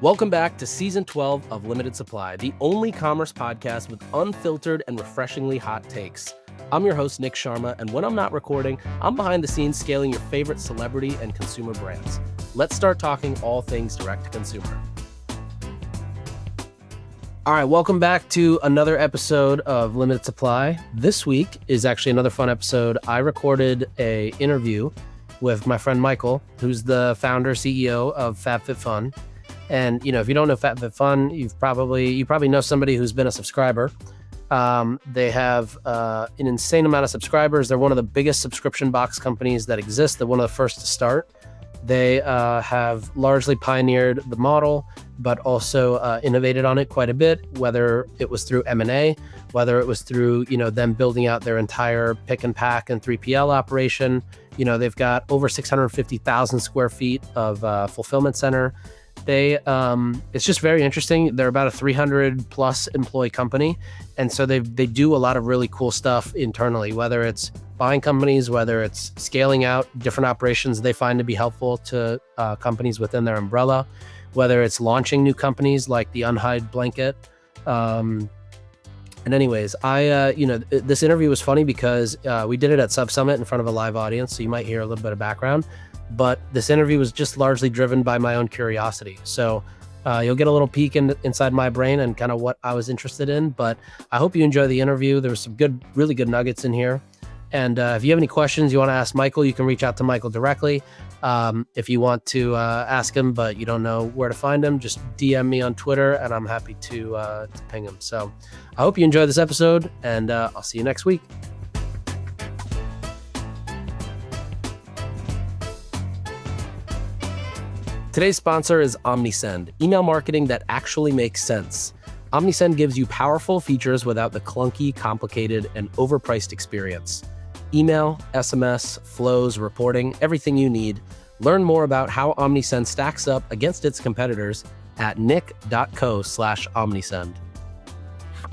Welcome back to Season 12 of Limited Supply, the only commerce podcast with unfiltered and refreshingly hot takes. I'm your host, Nick Sharma, and when I'm not recording, I'm behind the scenes scaling your favorite celebrity and consumer brands. Let's start talking all things direct-to-consumer. All right, welcome back to another episode of Limited Supply. This week is actually another fun episode. I recorded an interview with my friend Michael, who's the founder, CEO of FabFitFun. And, if you don't know FabFitFun, you probably know somebody who's been a subscriber. They have an insane amount of subscribers. They're one of the biggest subscription box companies that exist. They're one of the first to start. They have largely pioneered the model, but also innovated on it quite a bit, whether it was through M&A, whether it was through, them building out their entire pick and pack and 3PL operation. They've got over 650,000 square feet of fulfillment center. It's just very interesting. They're about a 300 plus employee company. And so they do a lot of really cool stuff internally, whether it's buying companies, whether it's scaling out different operations they find to be helpful to companies within their umbrella, whether it's launching new companies like the Unhide blanket. And anyways, this interview was funny because we did it at SubSummit in front of a live audience. So you might hear a little bit of background. But this interview was just largely driven by my own curiosity. So you'll get a little peek inside my brain and kind of what I was interested in. But I hope you enjoy the interview. There were some really good nuggets in here. And if you have any questions you want to ask Michael, you can reach out to Michael directly. If you want to ask him, but you don't know where to find him, just DM me on Twitter and I'm happy to ping him. So I hope you enjoy this episode and I'll see you next week. Today's sponsor is OmniSend, email marketing that actually makes sense. OmniSend gives you powerful features without the clunky, complicated, and overpriced experience. Email, SMS, flows, reporting, everything you need. Learn more about how OmniSend stacks up against its competitors at nick.co/OmniSend.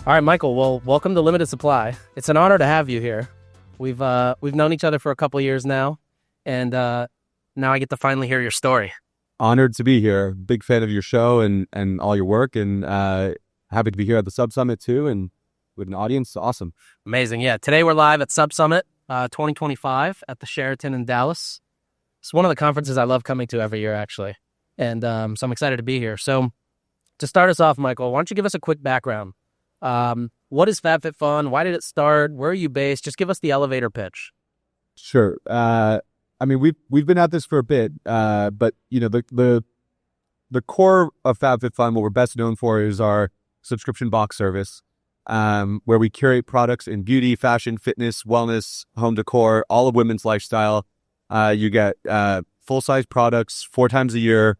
All right, Michael, well, welcome to Limited Supply. It's an honor to have you here. We've known each other for a couple of years now, and now I get to finally hear your story. Honored to be here. Big fan of your show and all your work, and happy to be here at the SubSummit too, and with an audience. Awesome. Amazing. Yeah. Today we're live at SubSummit 2025 at the Sheraton in Dallas. It's one of the conferences I love coming to every year, actually. And so I'm excited to be here. So to start us off, Michael, why don't you give us a quick background? What is FabFitFun? Why did it start? Where are you based? Just give us the elevator pitch. Sure. We've been at this for a bit, but the core of FabFitFun, what we're best known for, is our subscription box service, where we curate products in beauty, fashion, fitness, wellness, home decor, all of women's lifestyle. You get full-size products 4 times a year,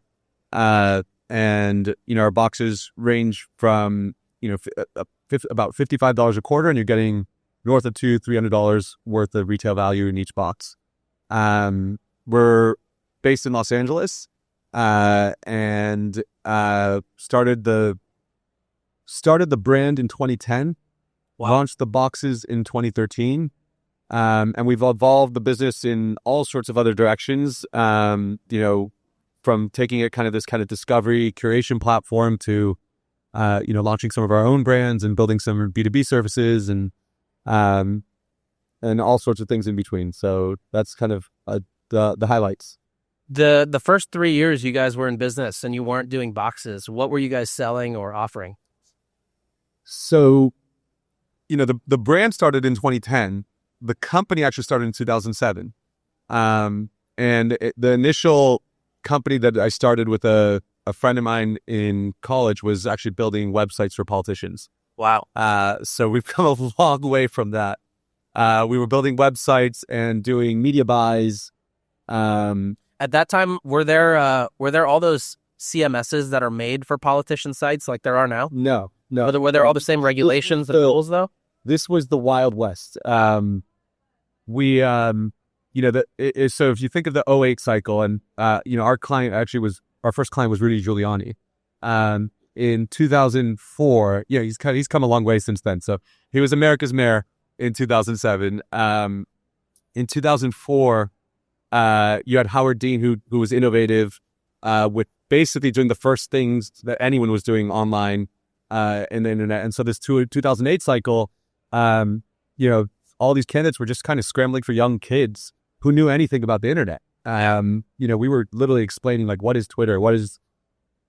and our boxes range from about $55 a quarter, and you're getting north of $300 worth of retail value in each box. We're based in Los Angeles, and started the brand in 2010. Wow. Launched the boxes in 2013, and we've evolved the business in all sorts of other directions. From taking it this kind of discovery curation platform to launching some of our own brands and building some B2B services and all sorts of things in between. So that's kind of the highlights. The first 3 years you guys were in business and you weren't doing boxes, what were you guys selling or offering? So, the brand started in 2010. The company actually started in 2007. The initial company that I started with a friend of mine in college was actually building websites for politicians. Wow. So we've come a long way from that. We were building websites and doing media buys. At that time, were there all those CMSs that are made for politician sites like there are now? No. Were there all the same regulations and rules though? This was the Wild West. So if you think of the 2008 cycle, and our first client was Rudy Giuliani. In 2004, he's come a long way since then. So he was America's mayor in 2007. In 2004, you had Howard Dean, who was innovative with basically doing the first things that anyone was doing online in the internet. And so this 2008 cycle, all these candidates were just kind of scrambling for young kids who knew anything about the internet. We were literally explaining like, what is Twitter? What is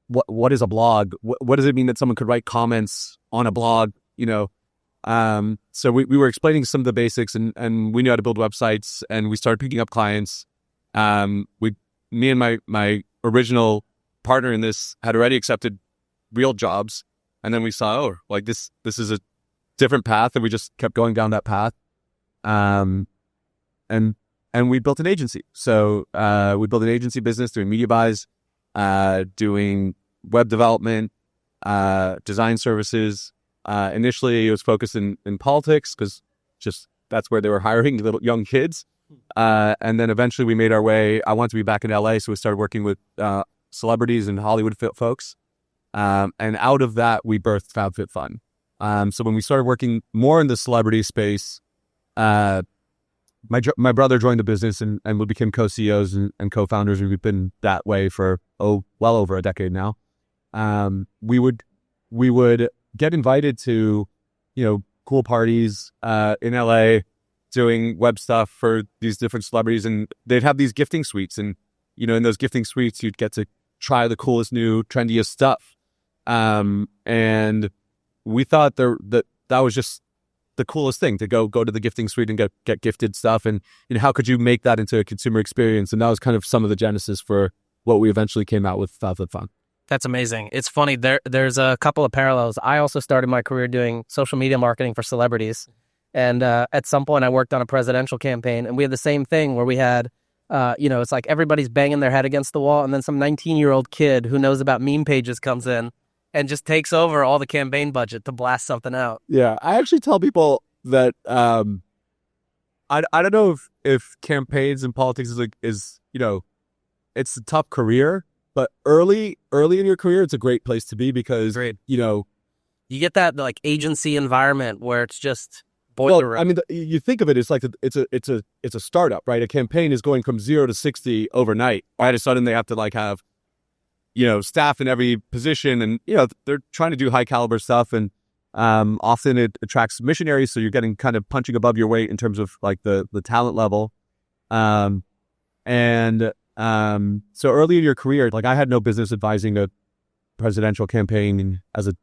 a blog? What does it mean that someone could write comments on a blog? So we were explaining some of the basics, and we knew how to build websites, and we started picking up clients. Me and my original partner in this had already accepted real jobs, and then we saw, this is a different path, and we just kept going down that path. And we built an agency. So we built an agency business doing media buys, doing web development, design services. Initially, it was focused in politics because just that's where they were hiring little young kids. And then eventually we made our way. I wanted to be back in LA, so we started working with celebrities and Hollywood folks. And out of that, we birthed FabFitFun. So when we started working more in the celebrity space, my brother joined the business and we became co-CEOs and co-founders, and we've been that way for well over a decade now. We would get invited to cool parties in LA doing web stuff for these different celebrities, and they'd have these gifting suites, and in those gifting suites you'd get to try the coolest new trendiest stuff, and we thought that was just the coolest thing, to go to the gifting suite and get gifted stuff. And how could you make that into a consumer experience? And that was kind of some of the genesis for what we eventually came out with FabFitFun. That's amazing. It's funny. There's a couple of parallels. I also started my career doing social media marketing for celebrities. And at some point I worked on a presidential campaign, and we had the same thing where we had, it's like everybody's banging their head against the wall, and then some 19-year-old kid who knows about meme pages comes in and just takes over all the campaign budget to blast something out. Yeah, I actually tell people that I don't know if campaigns and politics is it's a tough career, but early in your career it's a great place to be, because you get that like agency environment where it's just boiler room. I mean, you think of it as like it's a startup, right? A campaign is going from 0 to 60 overnight. All of a sudden they have to like have staff in every position, and they're trying to do high caliber stuff, and often it attracts missionaries, so you're getting kind of punching above your weight in terms of like the talent level. So early in your career, like I had no business advising a presidential campaign as a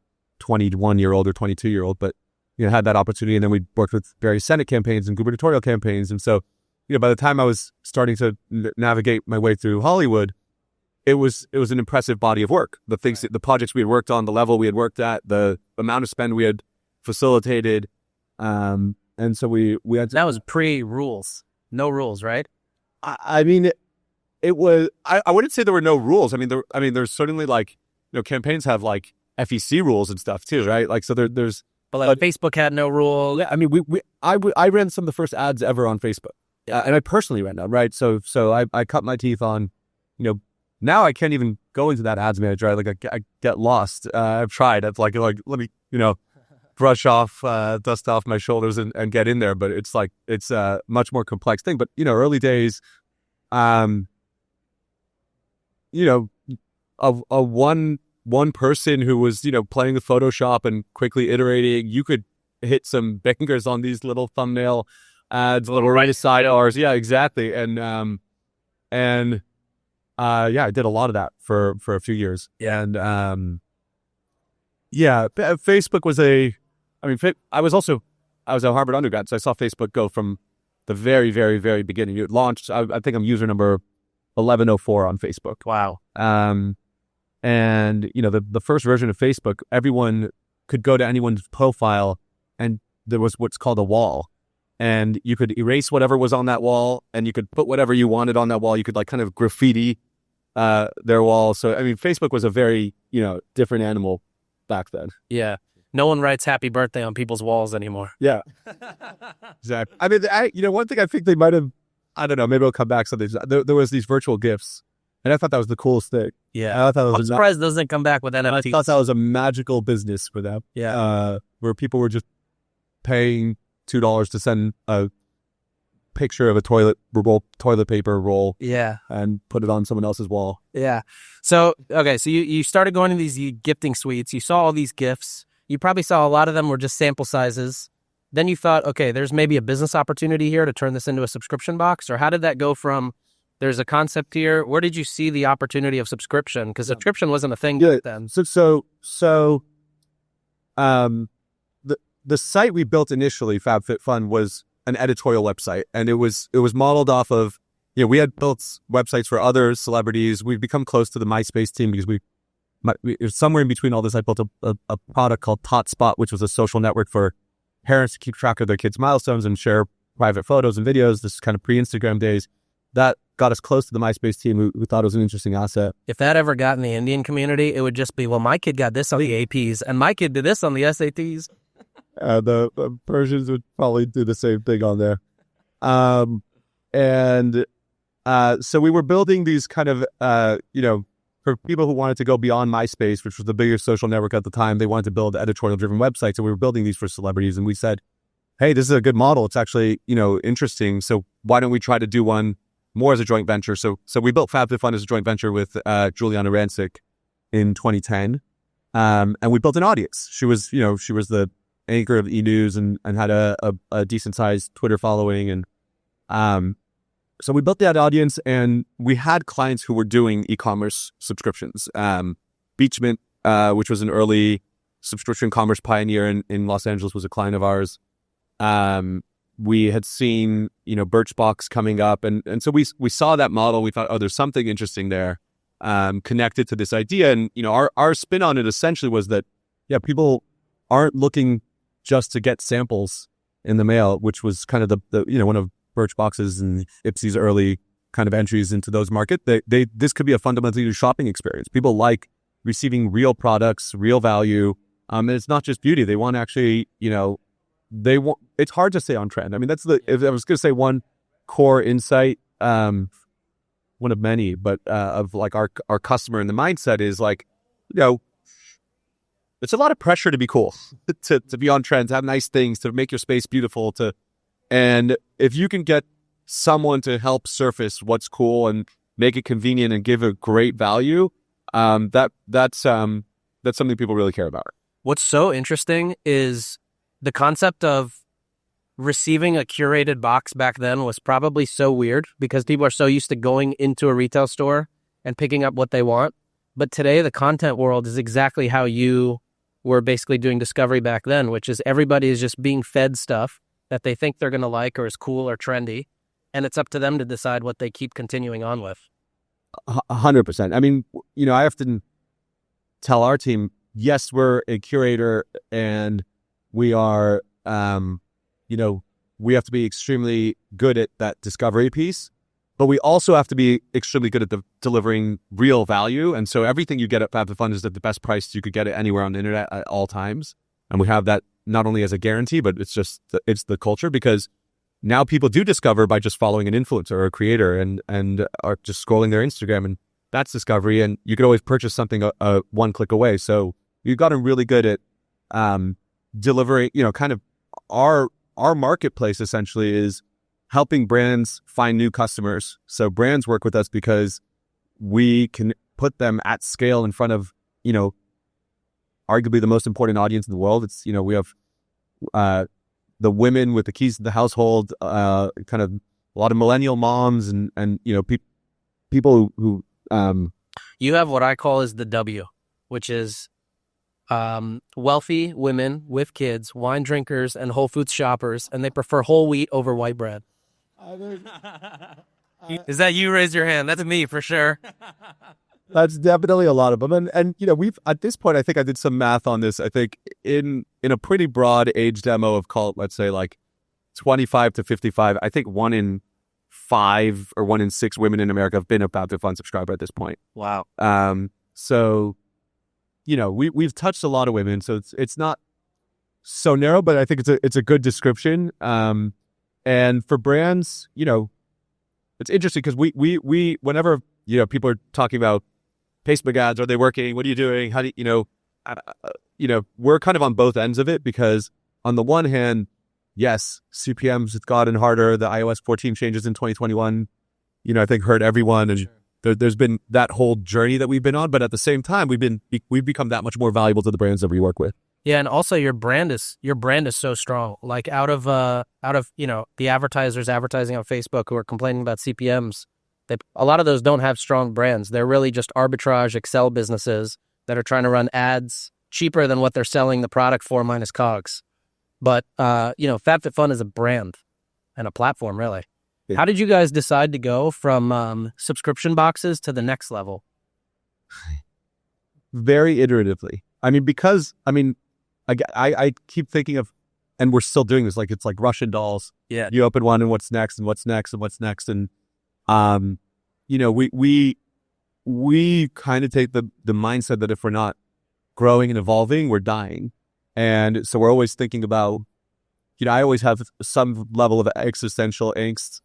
21-year-old or 22-year-old, but had that opportunity, and then we worked with various Senate campaigns and gubernatorial campaigns. And so by the time I was starting to navigate my way through Hollywood, it was an impressive body of work. The things, the projects we had worked on, the level we had worked at, the amount of spend we had facilitated, and so we had to, that was pre-rules, no rules, right? I mean, it was. I wouldn't say there were no rules. I mean, there's certainly like campaigns have like FEC rules and stuff too, right? Like so there's. But like Facebook had no rule. Yeah, I mean, I ran some of the first ads ever on Facebook, and I personally ran them, right? So I cut my teeth on, now I can't even go into that ads manager. I get lost. I've tried. I've like let me brush off, dust off my shoulders and get in there. But it's like it's a much more complex thing. But early days, a one person who was playing with Photoshop and quickly iterating, you could hit some bangers on these little thumbnail ads, little right sidebars. Yeah, exactly. And I did a lot of that for a few years. And Facebook was I was a Harvard undergrad, so I saw Facebook go from the very, very, very beginning. It launched, I think I'm user number 1104 on Facebook. Wow. And the first version of Facebook, everyone could go to anyone's profile, and there was what's called a wall, and you could erase whatever was on that wall, and you could put whatever you wanted on that wall. You could like kind of graffiti their wall. So I mean, Facebook was a very different animal back then. Yeah, no one writes happy birthday on people's walls anymore. Yeah, exactly. I mean, one thing I think they might have, I don't know, maybe it'll come back. So there was these virtual GIFs. And I thought that was the coolest thing. Yeah. I'm surprised it doesn't come back with NFTs. I thought that was a magical business for them. Yeah. Where people were just paying $2 to send a picture of a toilet paper roll, Yeah. and put it on someone else's wall. Yeah. So, okay. So you started going to these gifting suites. You saw all these gifts. You probably saw a lot of them were just sample sizes. Then you thought, okay, there's maybe a business opportunity here to turn this into a subscription box. Or how did that go from there's a concept here? Where did you see the opportunity of subscription? Because subscription wasn't a thing back then. The site we built initially, FabFitFun, was an editorial website, and it was modeled off of, we had built websites for other celebrities. We've become close to the MySpace team because it was somewhere in between all this. I built a product called Totspot, which was a social network for parents to keep track of their kids' milestones and share private photos and videos. This is kind of pre-Instagram days. That got us close to the MySpace team who thought it was an interesting asset. If that ever got in the Indian community, it would just be, well, my kid got this on the APs and my kid did this on the SATs. The Persians would probably do the same thing on there. So we were building these kind of, for people who wanted to go beyond MySpace, which was the biggest social network at the time. They wanted to build editorial-driven websites, and we were building these for celebrities. And we said, hey, this is a good model. It's actually, interesting. So why don't we try to do one more as a joint venture? So we built FabFitFun as a joint venture with Juliana Rancic in 2010. And we built an audience. She was the anchor of E! News and had a decent-sized Twitter following. And so we built that audience, and we had clients who were doing e-commerce subscriptions. Beachmint, which was an early subscription commerce pioneer in Los Angeles, was a client of ours. We had seen, Birchbox coming up. And so we saw that model. We thought, there's something interesting there connected to this idea. And, our spin on it essentially was that, people aren't looking just to get samples in the mail, which was kind of the one of Birchbox's and Ipsy's early kind of entries into those market. This could be a fundamentally new shopping experience. People like receiving real products, real value. And it's not just beauty. They want to actually, it's hard to stay on trend. I mean, if I was going to say one core insight, one of many, but of like our customer and the mindset is like, it's a lot of pressure to be cool, to be on trend, to have nice things, to make your space beautiful, and if you can get someone to help surface what's cool and make it convenient and give a great value, that's something people really care about. What's so interesting is the concept of receiving a curated box back then was probably so weird because people are so used to going into a retail store and picking up what they want. But today, the content world is exactly how you were basically doing discovery back then, which is everybody is just being fed stuff that they think they're going to like or is cool or trendy. And it's up to them to decide what they keep continuing on with. 100%. I mean, I often tell our team, yes, we're a curator and we are, we have to be extremely good at that discovery piece, but we also have to be extremely good at delivering real value. And so everything you get at FabFitFun is at the best price you could get it anywhere on the internet at all times. And we have that not only as a guarantee, but it's just, it's the culture, because now people do discover by just following an influencer or a creator and are just scrolling their Instagram, and that's discovery. And you could always purchase something one click away. So you've gotten really good at delivering, kind of our marketplace essentially is helping brands find new customers. So brands work with us because we can put them at scale in front of, arguably the most important audience in the world. It's, we have the women with the keys to the household, kind of a lot of millennial moms and people who you have what I call is the W, which is wealthy women with kids, wine drinkers, and Whole Foods shoppers, and they prefer whole wheat over white bread. Is that you? Raise your hand. That's me for sure. That's definitely a lot of them. And we've, at this point, I think I did some math on this. I think in a pretty broad age demo of, call it, let's say like 25 to 55, I think 1 in 5 or 1 in 6 women in America have been a FabFitFun subscriber at this point. Wow. So, we've touched a lot of women, so it's not so narrow, but I think it's a good description. And for brands, it's interesting because we whenever people are talking about Facebook ads, are they working? What are you doing? How do we're kind of on both ends of it, because on the one hand, yes, CPMs have gotten harder. The iOS 14 changes in 2021, I think hurt everyone. And there's been that whole journey that we've been on. But at the same time, we've become that much more valuable to the brands that we work with. Yeah, and also your brand is so strong. Like out of the advertisers advertising on Facebook who are complaining about CPMs, a lot of those don't have strong brands. They're really just arbitrage Excel businesses that are trying to run ads cheaper than what they're selling the product for minus COGS. But FabFitFun is a brand and a platform, really. Yeah. How did you guys decide to go from subscription boxes to the next level? Very iteratively. I keep thinking of, and we're still doing this, like it's like Russian dolls. Yeah. You open one and what's next and what's next and what's next. And, we kind of take the mindset that if we're not growing and evolving, we're dying. And so we're always thinking about, I always have some level of existential angst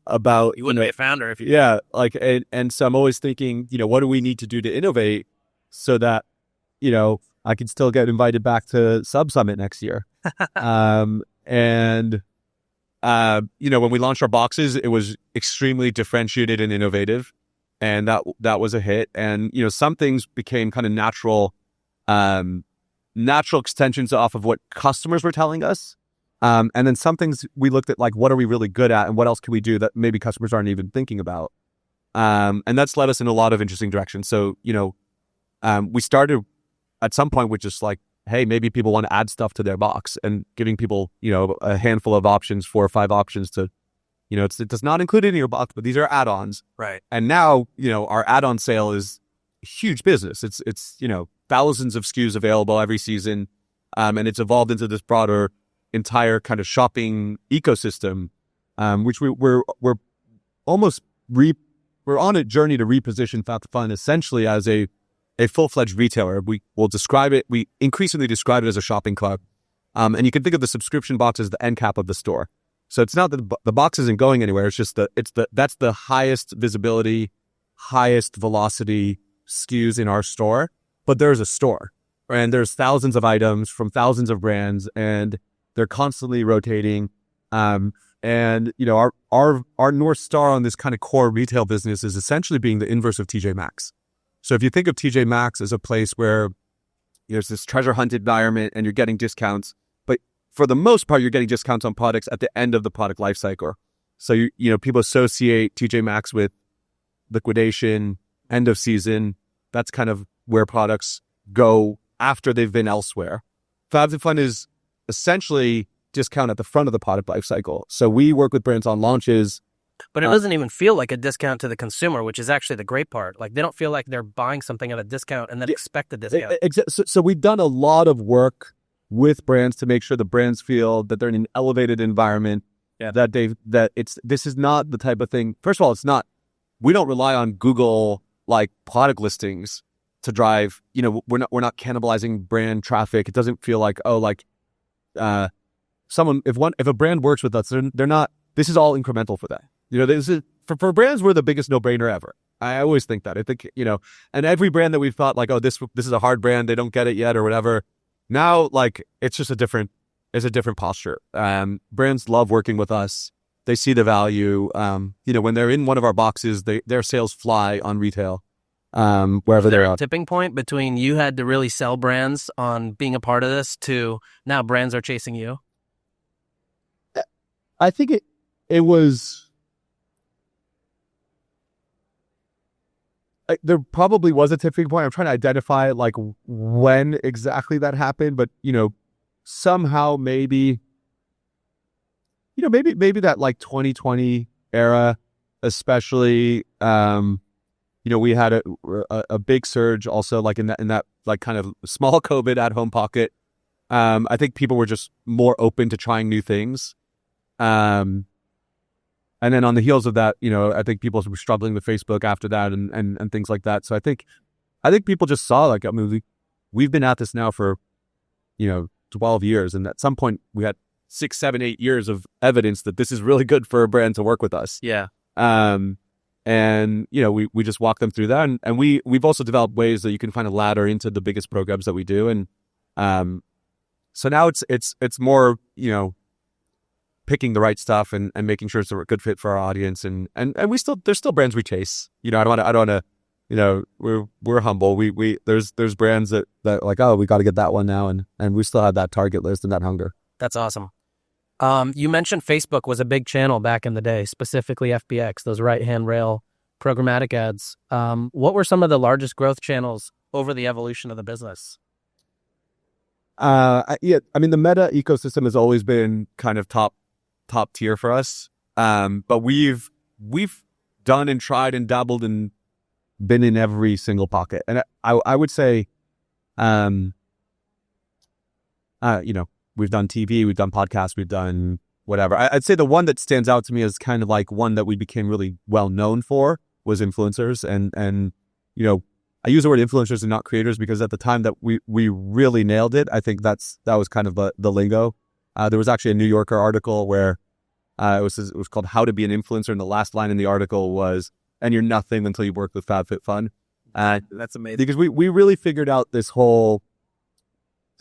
about, you wouldn't be a founder if you, yeah. Like, and so I'm always thinking, what do we need to do to innovate so that, I can still get invited back to SubSummit next year. When we launched our boxes, it was extremely differentiated and innovative, and that was a hit. And, some things became kind of natural extensions off of what customers were telling us. And then some things we looked at, like, what are we really good at and what else can we do that maybe customers aren't even thinking about? And that's led us in a lot of interesting directions. So, we started at some point with just like, hey, maybe people want to add stuff to their box, and giving people, a handful of options, 4 or 5 options to, it does not include it in your box, but these are add-ons. Right. And now, our add-on sale is a huge business. It's thousands of SKUs available every season. And it's evolved into this broader entire kind of shopping ecosystem, which we're almost we're on a journey to reposition FabFitFun essentially as a full-fledged retailer. We increasingly describe it as a shopping club. And you can think of the subscription box as the end cap of the store. So it's not that the box isn't going anywhere. It's just that's the highest visibility, highest velocity SKUs in our store. But there's a store, and there's thousands of items from thousands of brands, and they're constantly rotating. Our North Star on this kind of core retail business is essentially being the inverse of TJ Maxx. So if you think of TJ Maxx as a place where there's this treasure hunt environment and you're getting discounts, but for the most part, you're getting discounts on products at the end of the product life cycle. So, people associate TJ Maxx with liquidation, end of season. That's kind of where products go after they've been elsewhere. FabFitFun is essentially discount at the front of the product life cycle. So we work with brands on launches. But it doesn't even feel like a discount to the consumer, which is actually the great part. Like, they don't feel like they're buying something at a discount and then expect a discount. So we've done a lot of work with brands to make sure the brands feel that they're in an elevated environment. Yeah. This is not the type of thing. First of all, it's not. We don't rely on Google like product listings to drive. We're not cannibalizing brand traffic. It doesn't feel like if a brand works with us, they're not. This is all incremental for them. This is for brands, we're the biggest no-brainer ever. I always think that. I think, and every brand that we've thought like, oh, this is a hard brand, they don't get it yet or whatever. Now, like, it's just a different posture. Brands love working with us. They see the value. When they're in one of our boxes, their sales fly on retail, wherever they're at. Tipping point between you had to really sell brands on being a part of this to now brands are chasing you? I think it was. There probably was a tipping point. I'm trying to identify like when exactly that happened, but somehow maybe that like 2020 era, especially. We had a big surge also like in that like kind of small COVID at home pocket. I think people were just more open to trying new things. And then on the heels of that, I think people were struggling with Facebook after that and things like that. So I think people just saw like, we've been at this now for, 12 years. And at some point we had 6, 7, 8 years of evidence that this is really good for a brand to work with us. Yeah. And we just walk them through that. And we've also developed ways that you can find a ladder into the biggest programs that we do. And, so now it's more, picking the right stuff and making sure it's a good fit for our audience. And there's still brands we chase. I don't want to, we're humble. There's brands that like, oh, we got to get that one now. And we still have that target list and that hunger. That's awesome. You mentioned Facebook was a big channel back in the day, specifically FBX, those right-hand rail programmatic ads. What were some of the largest growth channels over the evolution of the business? The Meta ecosystem has always been kind of top tier for us. But we've done and tried and dabbled and been in every single pocket. And I would say, we've done TV, we've done podcasts, we've done whatever. I'd say the one that stands out to me as kind of like one that we became really well known for was influencers. And I use the word influencers and not creators because at the time that we really nailed it, I think that was kind of the lingo. There was actually a New Yorker article where it was called "How to Be an Influencer," and the last line in the article was, "And you're nothing until you work with FabFitFun." That's amazing because we really figured out this whole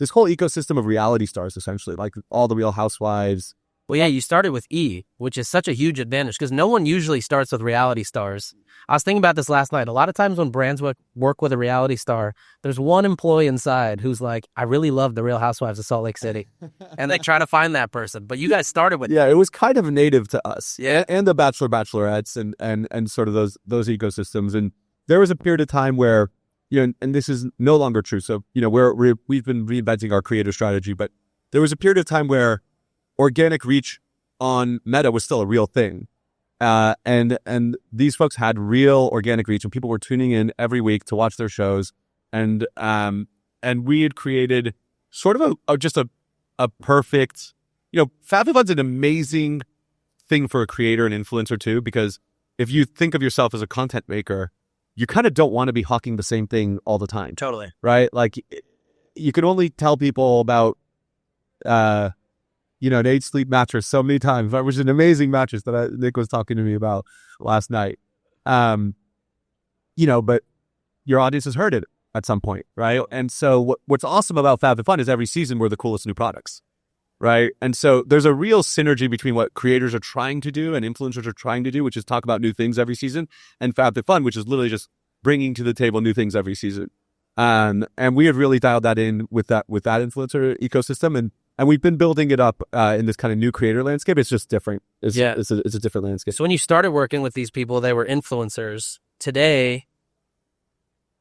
ecosystem of reality stars, essentially, like all the Real Housewives. Well, yeah, you started with E, which is such a huge advantage because no one usually starts with reality stars. I was thinking about this last night. A lot of times when brands work with a reality star, there's one employee inside who's like, I really love the Real Housewives of Salt Lake City. And they try to find that person. But you guys started with... Yeah, it was kind of native to us. Yeah. And the Bachelor, Bachelorettes and sort of those ecosystems. And there was a period of time where, and this is no longer true. So, we've been reinventing our creator strategy, but there was a period of time where organic reach on Meta was still a real thing. And these folks had real organic reach and people were tuning in every week to watch their shows. And we had created sort of a perfect, FabFitFun's an amazing thing for a creator and influencer too, because if you think of yourself as a content maker, you kind of don't want to be hawking the same thing all the time. Totally. Right? Like you can only tell people about, an 8-sleep mattress so many times, which is an amazing mattress that Nick was talking to me about last night. But your audience has heard it at some point, right? And so what's awesome about FabFitFun is every season we're the coolest new products, right? And so there's a real synergy between what creators are trying to do and influencers are trying to do, which is talk about new things every season, and FabFitFun, which is literally just bringing to the table new things every season. And we have really dialed that in with that influencer ecosystem, and we've been building it up in this kind of new creator landscape. It's just different. It's a different landscape. So when you started working with these people, they were influencers. Today,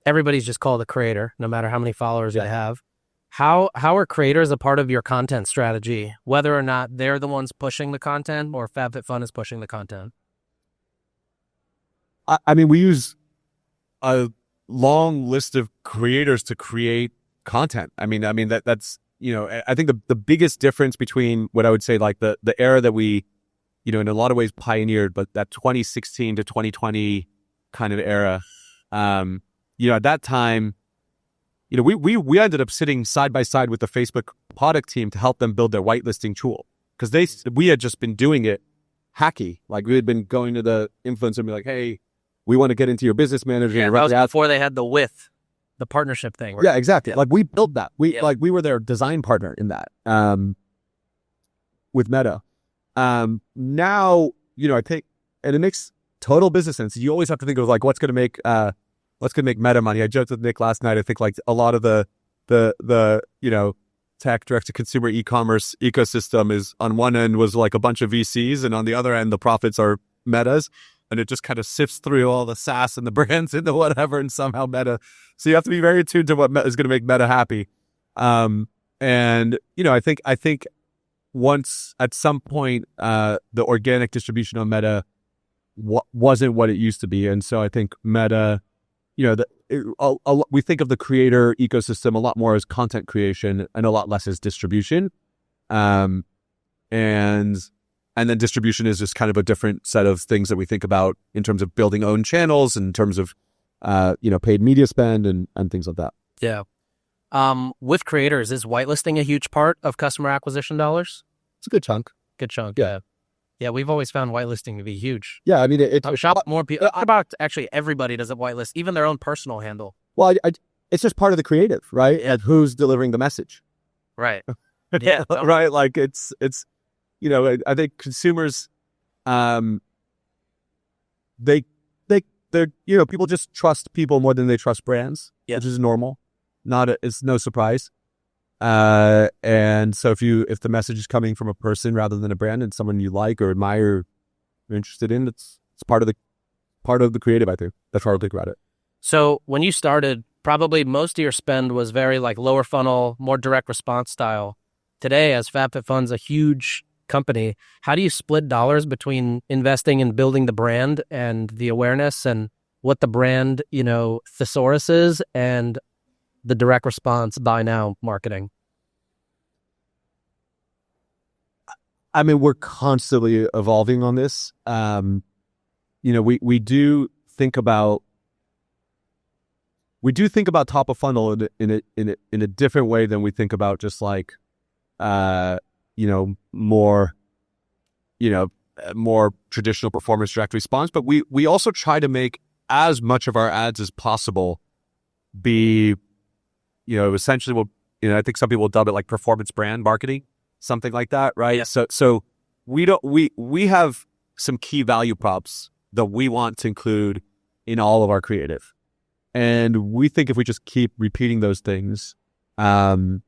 everybody's just called a creator, no matter how many followers they have. How are creators a part of your content strategy, whether or not they're the ones pushing the content or FabFitFun is pushing the content? We use a long list of creators to create content. That's I think the biggest difference between what I would say like the era that we, in a lot of ways pioneered, but that 2016 to 2020 kind of era, at that time, we ended up sitting side by side with the Facebook product team to help them build their whitelisting tool because we had just been doing it hacky. Like we had been going to the influencer and be like, hey, we want to get into your business manager. Yeah, that was before they had the partnership thing. Yeah, exactly. Yeah. Like we built that. We were their design partner in that with Meta. Now, I think, and it makes total business sense. You always have to think of like what's going to make Meta money. I joked with Nick last night. I think like a lot of the tech direct to consumer e-commerce ecosystem is on one end was like a bunch of VCs, and on the other end the profits are Metas. And it just kind of sifts through all the SaaS and the brands into whatever, and somehow Meta. So you have to be very attuned to what is going to make Meta happy. I think once at some point the organic distribution on Meta wasn't what it used to be, and so I think Meta, we think of the creator ecosystem a lot more as content creation and a lot less as distribution, and then distribution is just kind of a different set of things that we think about in terms of building own channels, in terms of, paid media spend and things like that. Yeah. With creators, is whitelisting a huge part of customer acquisition dollars? It's a good chunk. Good chunk. Yeah. Yeah. We've always found whitelisting to be huge. Yeah. It's shop more people. About actually everybody does a whitelist, even their own personal handle. Well, it's just part of the creative, right? And who's delivering the message. Right. Yeah. Right. Like it's, I think consumers, they're people just trust people more than they trust brands, which is normal. It's no surprise. And so if the message is coming from a person rather than a brand and someone you like or admire, you're interested in, it's part of the creative. I think that's how I think about it. So when you started, probably most of your spend was very like lower funnel, more direct response style. Today, as FabFitFun's a huge company, how do you split dollars between investing in building the brand and the awareness and what the brand, thesaurus is, and the direct response buy now marketing? I mean, we're constantly evolving on this. We do think about top of funnel in a different way than we think about just like more traditional performance direct response. But we also try to make as much of our ads as possible be, essentially I think some people will dub it like performance brand marketing, something like that, right? Yeah. So we have some key value props that we want to include in all of our creative. And we think if we just keep repeating those things, they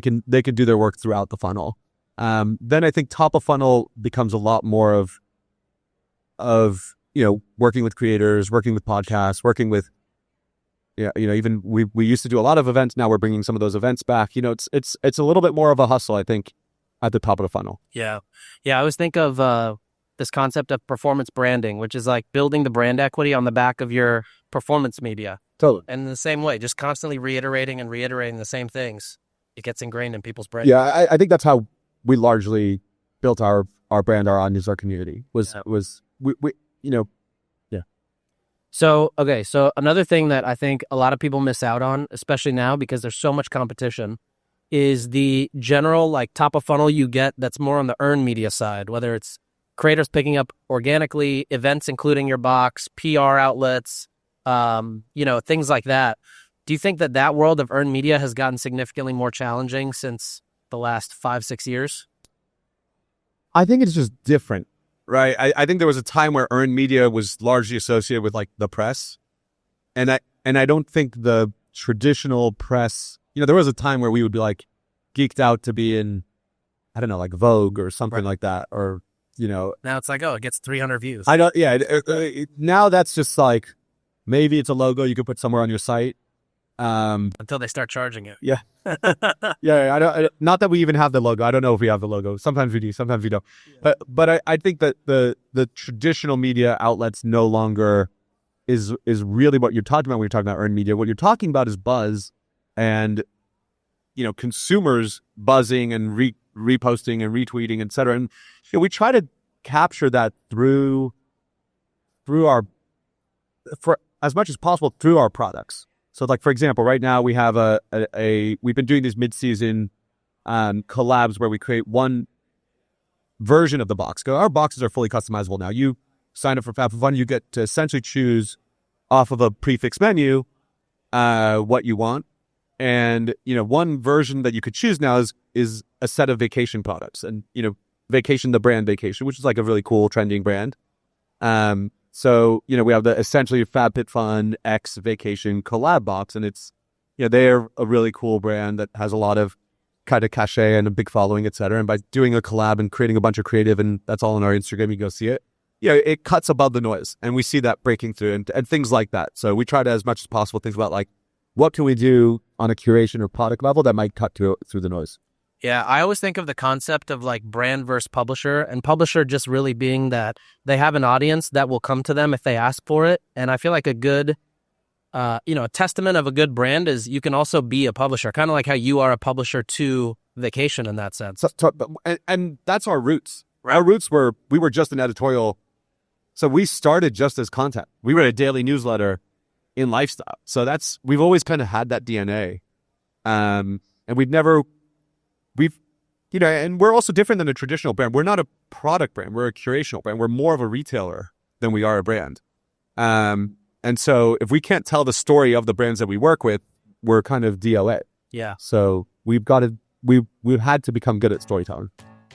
can do their work throughout the funnel. Then I think top of funnel becomes a lot more of working with creators, working with podcasts, working with even we used to do a lot of events. Now we're bringing some of those events back. It's a little bit more of a hustle, I think, at the top of the funnel. Yeah. I always think of this concept of performance branding, which is like building the brand equity on the back of your performance media. Totally. And in the same way, just constantly reiterating the same things, it gets ingrained in people's brains. Yeah, I think that's how we largely built our brand, our audience, our community was we. So another thing that I think a lot of people miss out on, especially now because there's so much competition, is the general like top of funnel you get that's more on the earned media side, whether it's creators picking up organically, events including your box, PR outlets, things like that. Do you think that world of earned media has gotten significantly more challenging since the last 5-6 years? I think it's just different, right? I think there was a time where earned media was largely associated with like the press. And I don't think the traditional press, there was a time where we would be like geeked out to be in, I don't know, like Vogue or something like that, or now it's like, it gets 300 views. I don't. Yeah. Now that's just like maybe it's a logo you could put somewhere on your site. Until they start charging it. Yeah. Yeah. Not that we even have the logo. I don't know if we have the logo. Sometimes we do. Sometimes we don't. Yeah. But I think that the traditional media outlets no longer is really what you're talking about when you're talking about earned media. What you're talking about is buzz, and consumers buzzing and reposting and retweeting, et cetera. And we try to capture that through for as much as possible through our products. So like, for example, right now we have we've been doing these mid-season collabs where we create one version of the box. Our boxes are fully customizable now. You sign up for FabFitFun, you get to essentially choose off of a prefix menu what you want. And, one version that you could choose now is a set of vacation products, and, Vacation, the brand Vacation, which is like a really cool trending brand. So, we have the essentially FabFitFun X Vacation collab box, and it's, they're a really cool brand that has a lot of kind of cachet and a big following, et cetera. And by doing a collab and creating a bunch of creative, and that's all on our Instagram, you can go see it. It cuts above the noise, and we see that breaking through and things like that. So we try to, as much as possible, think about like, what can we do on a curation or product level that might cut through the noise? Yeah, I always think of the concept of like brand versus publisher, and publisher just really being that they have an audience that will come to them if they ask for it. And I feel like a good, a testament of a good brand is you can also be a publisher, kind of like how you are a publisher to Vacation in that sense. And that's our roots. Right? Our roots we were just an editorial. So we started just as content. We were a daily newsletter in lifestyle. So we've always kind of had that DNA. And and we're also different than a traditional brand. We're not a product brand. We're a curational brand. We're more of a retailer than we are a brand. And so if we can't tell the story of the brands that we work with, we're kind of DOA. Yeah. So we've got to we've had to become good at storytelling.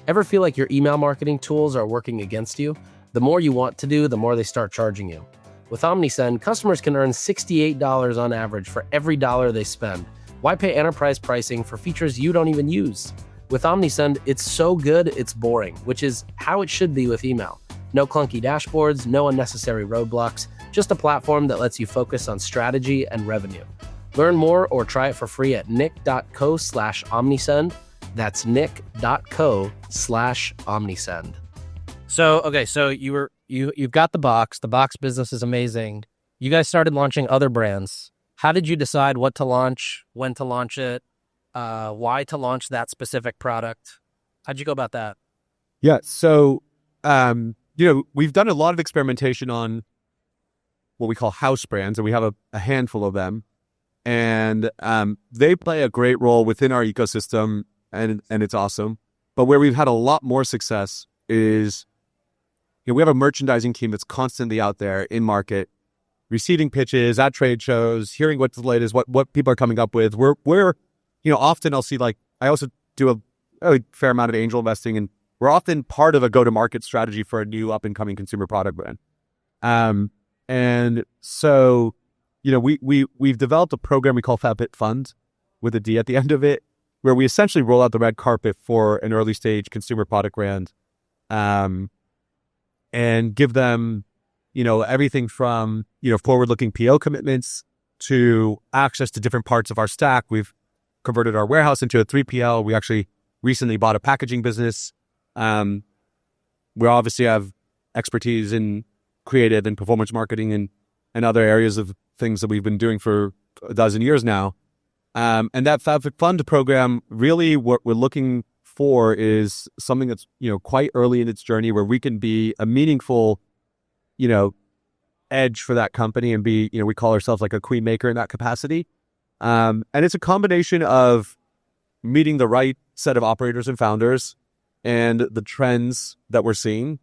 Ever feel like your email marketing tools are working against you? The more you want to do, the more they start charging you. With OmniSend, customers can earn $68 on average for every dollar they spend. Why pay enterprise pricing for features you don't even use? With OmniSend, it's so good, it's boring, which is how it should be with email. No clunky dashboards, no unnecessary roadblocks, just a platform that lets you focus on strategy and revenue. Learn more or try it for free at nick.co/omnisend. That's nick.co/omnisend. So you've got the box. The box business is amazing. You guys started launching other brands. How did you decide what to launch, when to launch it, why to launch that specific product? How'd you go about that? Yeah. So, we've done a lot of experimentation on what we call house brands, and we have a handful of them. And they play a great role within our ecosystem, and it's awesome. But where we've had a lot more success is, we have a merchandising team that's constantly out there in market, receiving pitches at trade shows, hearing what the latest, what people are coming up with. We're often I'll see, like, I also do a fair amount of angel investing, and we're often part of a go-to-market strategy for a new up-and-coming consumer product brand. And so, we've developed a program we call FabFitFun with a D at the end of it, where we essentially roll out the red carpet for an early stage consumer product brand, and give them, everything from, forward-looking PO commitments to access to different parts of our stack. We've converted our warehouse into a 3PL. We actually recently bought a packaging business. We obviously have expertise in creative and performance marketing and other areas of things that we've been doing for a dozen years now. And that FabFitFun program, really what we're looking for is something that's, quite early in its journey, where we can be a meaningful, edge for that company and be, we call ourselves like a queen maker in that capacity. And it's a combination of meeting the right set of operators and founders and the trends that we're seeing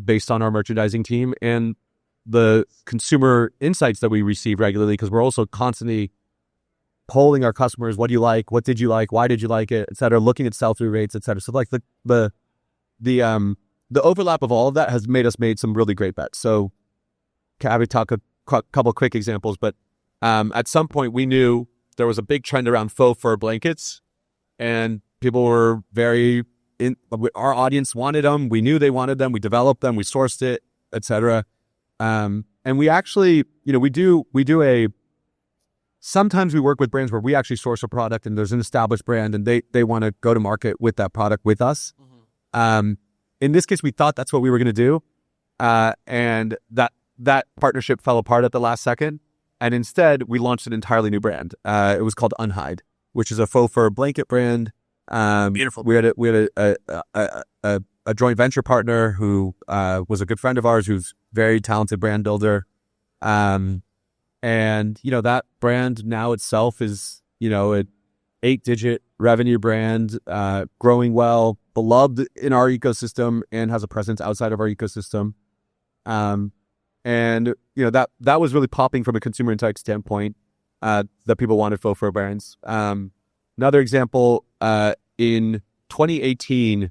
based on our merchandising team and the consumer insights that we receive regularly, because we're also constantly polling our customers. What do you like? What did you like? Why did you like it? Et cetera. Looking at sell-through rates, et cetera. So like the overlap of all of that has made some really great bets. So I would talk a couple quick examples, but at some point we knew there was a big trend around faux fur blankets, and people were our audience wanted them. We knew they wanted them. We developed them. We sourced it, et cetera. And we actually, sometimes we work with brands where we actually source a product and there's an established brand and they want to go to market with that product with us. Mm-hmm. In this case, we thought that's what we were going to do. And that partnership fell apart at the last second. And instead, we launched an entirely new brand. It was called Unhide, which is a faux fur blanket brand. Beautiful. We had a joint venture partner who was a good friend of ours, who's very talented brand builder. And that brand now itself is, an 8-digit revenue brand, growing well, beloved in our ecosystem, and has a presence outside of our ecosystem. And that was really popping from a consumer insight standpoint, that people wanted faux fur brands. Another example, in 2018,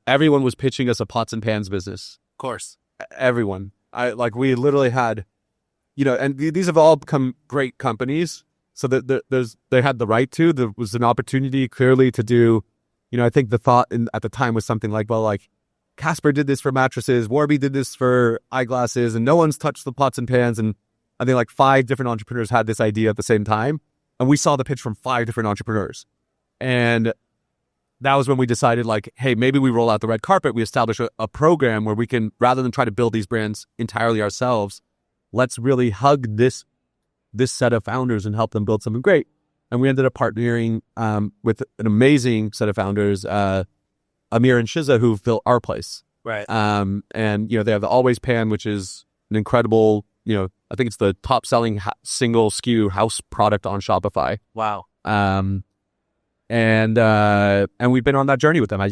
everyone was pitching us a pots and pans business. Of course. Everyone. We literally had, and these have all become great companies. So that they had the right to. There was an opportunity clearly to do, I think the thought at the time was something like, well, like Casper did this for mattresses, Warby did this for eyeglasses, and no one's touched the pots and pans. And I think like 5 different entrepreneurs had this idea at the same time. And we saw the pitch from 5 different entrepreneurs. And that was when we decided, like, hey, maybe we roll out the red carpet. We establish a program where we can, rather than try to build these brands entirely ourselves, let's really hug this set of founders and help them build something great. And we ended up partnering with an amazing set of founders, Amir and Shiza, who built Our Place. Right. And, they have the Always Pan, which is an incredible, I think it's the top selling single SKU house product on Shopify. Wow. And we've been on that journey with them. I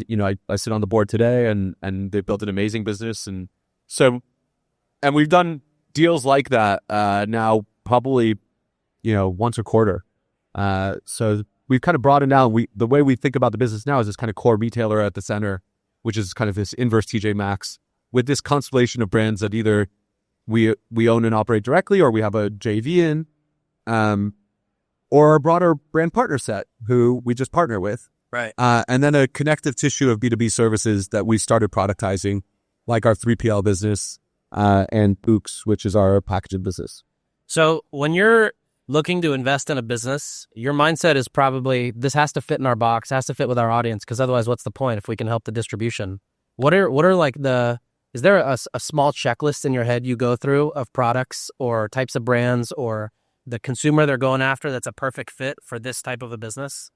sit on the board today, and they built an amazing business. And we've done deals like that now probably, once a quarter. So we've kind of broadened out. The way we think about the business now is this kind of core retailer at the center, which is kind of this inverse TJ Maxx with this constellation of brands that either we own and operate directly, or we have a JV in, or a broader brand partner set who we just partner with. Right. And then a connective tissue of B2B services that we started productizing, like our 3PL business and Books, which is our packaging business. So when you're looking to invest in a business, your mindset is probably, this has to fit in our box, has to fit with our audience, because otherwise what's the point if we can help the distribution? What are like is there a small checklist in your head you go through of products or types of brands or the consumer they're going after that's a perfect fit for this type of a business?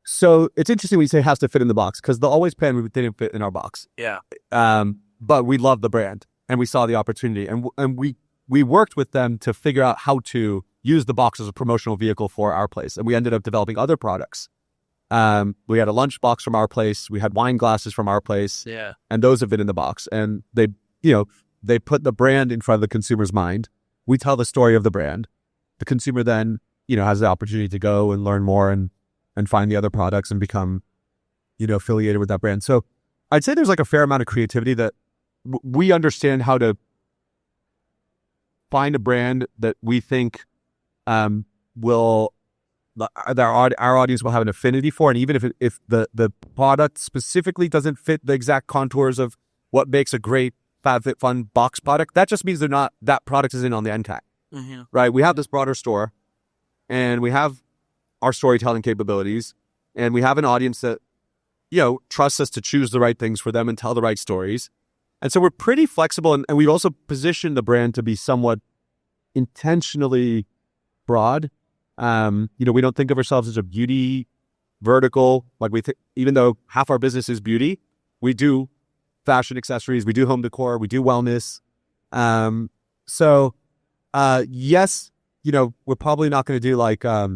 So it's interesting when you say has to fit in the box, because the Always Pan didn't fit in our box. Yeah. But we love the brand and we saw the opportunity, and we worked with them to figure out how to use the box as a promotional vehicle for our place. And we ended up developing other products. We had a lunch box from our place. We had wine glasses from our place. Yeah. And those have been in the box. And they put the brand in front of the consumer's mind. We tell the story of the brand. The consumer then, has the opportunity to go and learn more and find the other products and become, affiliated with that brand. So I'd say there's like a fair amount of creativity that we understand how to find a brand that we think our audience will have an affinity for. And even if the product specifically doesn't fit the exact contours of what makes a great FabFitFun box product, that just means that product isn't on the end cap. Mm-hmm. Right? We have this broader store, and we have our storytelling capabilities, and we have an audience that, trusts us to choose the right things for them and tell the right stories. And so we're pretty flexible, and we also position the brand to be somewhat intentionally broad. We don't think of ourselves as a beauty vertical. Like even though half our business is beauty, we do fashion accessories, we do home decor, we do wellness. Yes, we're probably not going to do like, I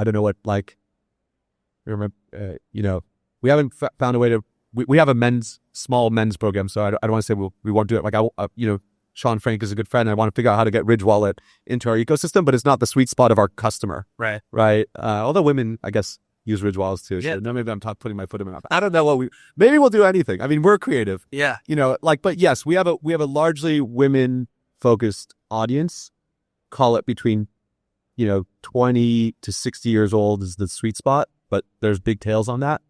don't know what, like, we haven't found a way to, we have a small men's program. So I don't want to say we won't do it. Like, Sean Frank is a good friend. I want to figure out how to get Ridge Wallet into our ecosystem, but it's not the sweet spot of our customer. Right. Right. Although women, I guess, use Ridge Wallets too. Yeah. So no, maybe I'm putting my foot in my mouth. I don't know maybe we'll do anything. I mean, we're creative. Yeah. But yes, we have a largely women focused audience. Call it between, 20 to 60 years old is the sweet spot, but there's big tails on that.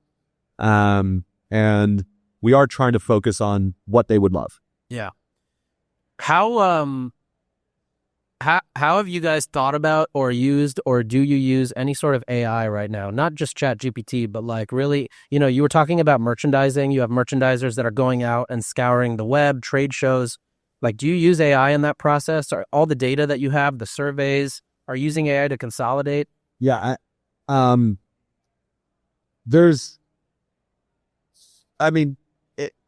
And we are trying to focus on what they would love. Yeah. How have you guys thought about or used, or do you use any sort of AI right now? Not just ChatGPT, but like really, you were talking about merchandising. You have merchandisers that are going out and scouring the web, trade shows. Like, do you use AI in that process? Or all the data that you have, the surveys, are you using AI to consolidate? Yeah.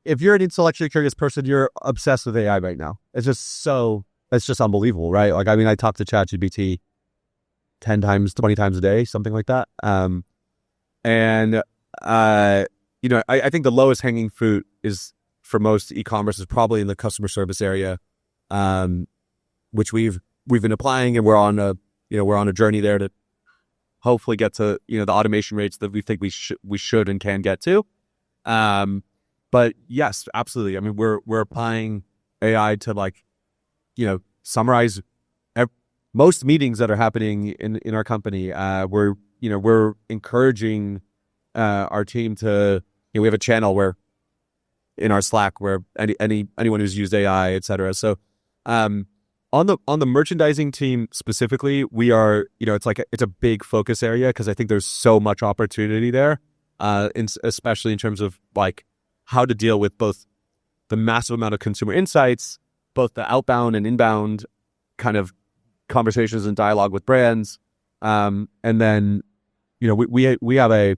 If you're an intellectually curious person, you're obsessed with AI right now. It's just unbelievable, right? Like, I talk to ChatGPT 10 times, 20 times a day, something like that. I think the lowest hanging fruit is, for most e-commerce, is probably in the customer service area, which we've been applying, and we're on a journey there to hopefully get to, the automation rates that we think we should and can get to. But yes, absolutely. I mean, we're applying AI to summarize most meetings that are happening in our company. We're encouraging our team to, we have a channel where in our Slack where anyone who's used AI, et cetera. So on the merchandising team specifically, we are, it's a big focus area because I think there's so much opportunity there, especially in terms of like how to deal with both the massive amount of consumer insights, both the outbound and inbound kind of conversations and dialogue with brands. And then, we have a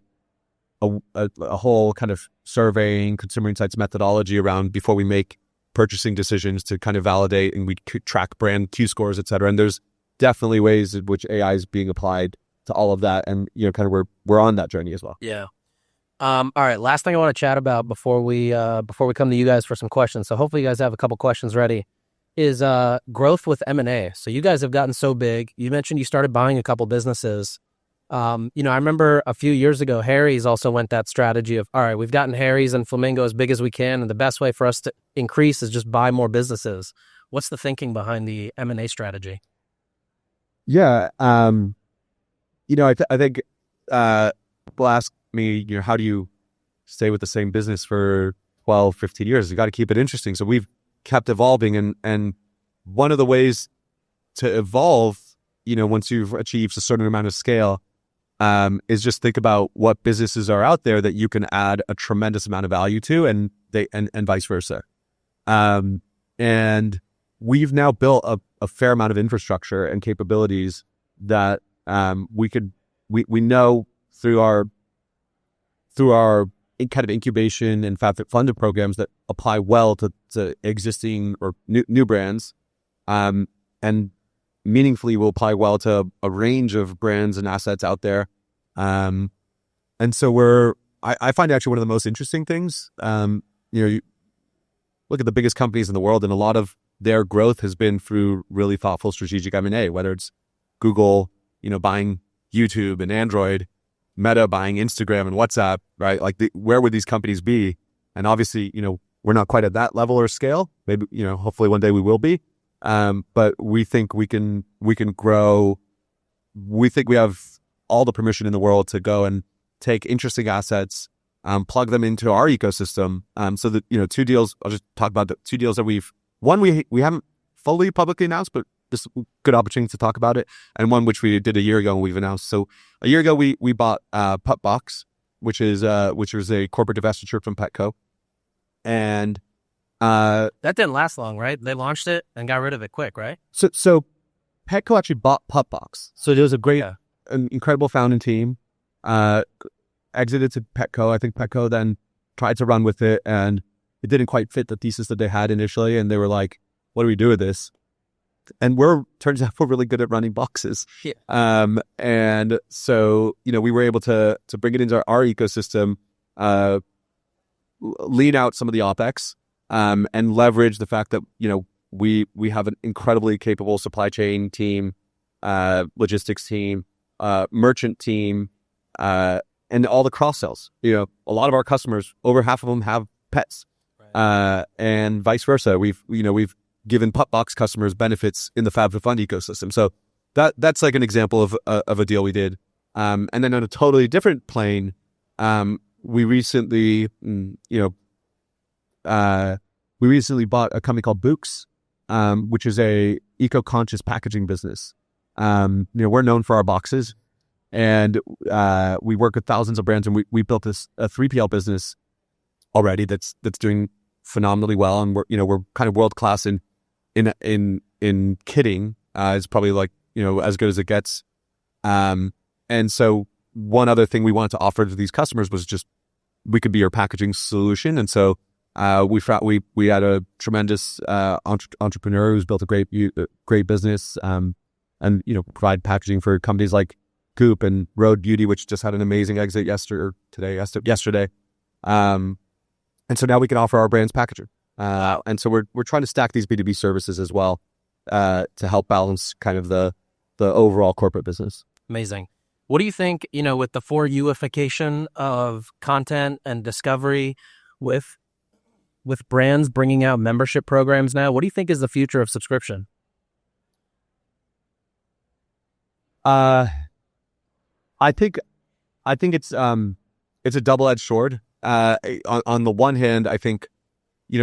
whole kind of surveying consumer insights methodology around before we make purchasing decisions to kind of validate, and we track brand Q scores, et cetera. And there's definitely ways in which AI is being applied to all of that. And, kind of we're on that journey as well. Yeah. All right. Last thing I want to chat about before we come to you guys for some questions. So hopefully you guys have a couple questions ready. is growth with M&A. So you guys have gotten so big. You mentioned you started buying a couple businesses. I remember a few years ago, Harry's also went that strategy of, all right, we've gotten Harry's and Flamingo as big as we can, and the best way for us to increase is just buy more businesses. What's the thinking behind the M&A strategy? Yeah. I think people ask me, how do you stay with the same business for 12, 15 years? You got to keep it interesting. So we've kept evolving. And one of the ways to evolve, once you've achieved a certain amount of scale, is just think about what businesses are out there that you can add a tremendous amount of value to, and vice versa. And we've now built a fair amount of infrastructure and capabilities that we know through our kind of incubation and FabFitFun programs that apply well to existing or new brands, and meaningfully will apply well to a range of brands and assets out there. And so I find actually one of the most interesting things, you look at the biggest companies in the world, and a lot of their growth has been through really thoughtful strategic M&A, whether it's Google, buying YouTube and Android, Meta buying Instagram and WhatsApp, right? Like where would these companies be? And obviously, we're not quite at that level or scale. Maybe, hopefully one day we will be. But we think we can grow. We think we have all the permission in the world to go and take interesting assets, plug them into our ecosystem. So that, two deals, I'll just talk about the two deals that we haven't fully publicly announced, but this is a good opportunity to talk about it. And one which we did a year ago and we've announced. So a year ago, we bought Pupbox, which was a corporate divestiture from Petco. And that didn't last long, right? They launched it and got rid of it quick, right? So Petco actually bought Pupbox. So there was a great, an incredible founding team, exited to Petco. I think Petco then tried to run with it, and it didn't quite fit the thesis that they had initially. And they were like, what do we do with this? And turns out we're really good at running boxes. Yeah. And so, we were able to bring it into our ecosystem, lean out some of the OpEx, and leverage the fact that, we have an incredibly capable supply chain team, logistics team, merchant team, and all the cross sells. A lot of our customers, over half of them have pets, right. And vice versa. We've given Pupbox customers benefits in the FabFitFun ecosystem. So that's like an example of a deal we did. And then on a totally different plane, we recently bought a company called Books, which is a eco-conscious packaging business. We're known for our boxes, and we work with thousands of brands, and we built a 3PL business already that's doing phenomenally well, and we're kind of world class in kitting. It's probably like as good as it gets. And so one other thing we wanted to offer to these customers was just we could be your packaging solution. And so we had a tremendous entrepreneur who's built a great business, and provide packaging for companies like Goop and Road Beauty, which just had an amazing exit yesterday. And so now we can offer our brands packaging. And so we're trying to stack these B2B services as well, to help balance kind of the overall corporate business. Amazing. What do you think, with the for you-ification of content and discovery, with brands bringing out membership programs now, what do you think is the future of subscription? I think it's a double-edged sword. On the one hand, I think,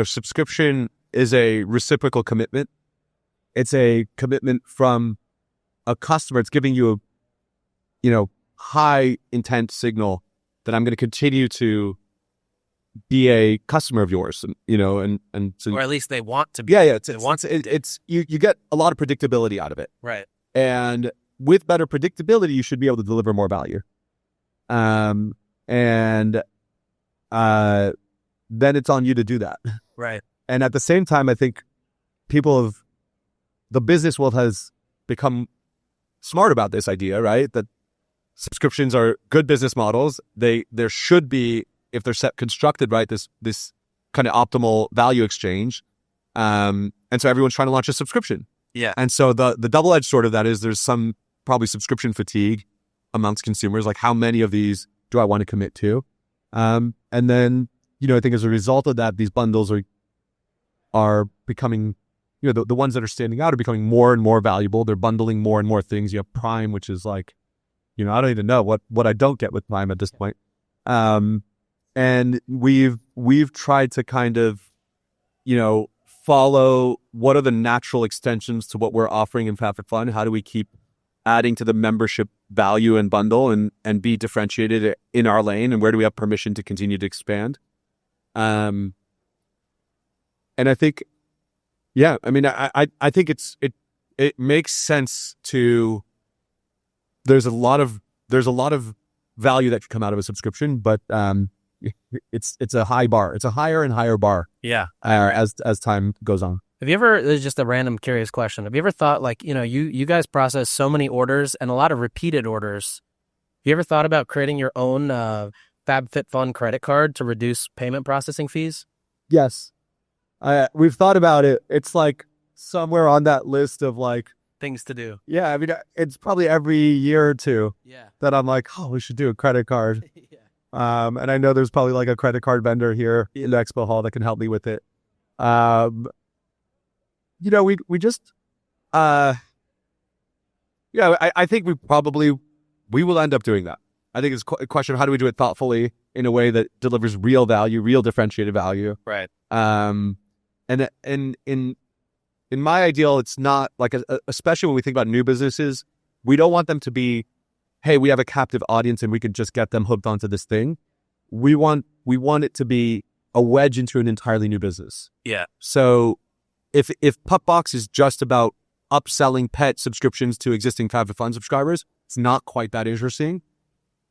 subscription is a reciprocal commitment. It's a commitment from a customer. It's giving you a, high intent signal that I'm going to continue to be a customer of yours, and so, or at least they want to be. Yeah. It's you get a lot of predictability out of it. Right. And with better predictability, you should be able to deliver more value. And then it's on you to do that. Right. And at the same time, I think the business world has become smart about this idea, right? That subscriptions are good business models. There should be, if they're constructed right, this kind of optimal value exchange. And And so everyone's trying to launch a subscription. Yeah. And so the double-edged sword of that is there's some probably subscription fatigue amongst consumers. Like, how many of these do I want to commit to? And then, I think as a result of that, these bundles are becoming, the ones that are standing out are becoming more and more valuable. They're bundling more and more things. You have Prime, which is like, I don't even know what I don't get with Prime at this point. And we've tried to kind of, follow what are the natural extensions to what we're offering in FabFitFun. How do we keep adding to the membership value and bundle and be differentiated in our lane, and where do we have permission to continue to expand? And I think, I think it makes sense to, there's a lot of value that can come out of a subscription, but it's a high bar. It's a higher and higher bar. Yeah. As time goes on. Have you ever, this is just a random curious question. Have you ever thought, like, you guys process so many orders and a lot of repeated orders. Have you ever thought about creating your own FabFitFun credit card to reduce payment processing fees? Yes. We've thought about it. It's like somewhere on that list of like things to do. Yeah. I mean, it's probably every year or two that I'm like, oh, we should do a credit card. And I know there's probably like a credit card vendor here in the expo hall that can help me with it. We just, I think we will end up doing that. I think it's a question of how do we do it thoughtfully in a way that delivers real value, real differentiated value. Right. And in my ideal, it's not like, especially when we think about new businesses, we don't want them to be, hey, we have a captive audience and we can just get them hooked onto this thing. We want it to be a wedge into an entirely new business. Yeah. So if PupBox is just about upselling pet subscriptions to existing FabFitFun subscribers, it's not quite that interesting.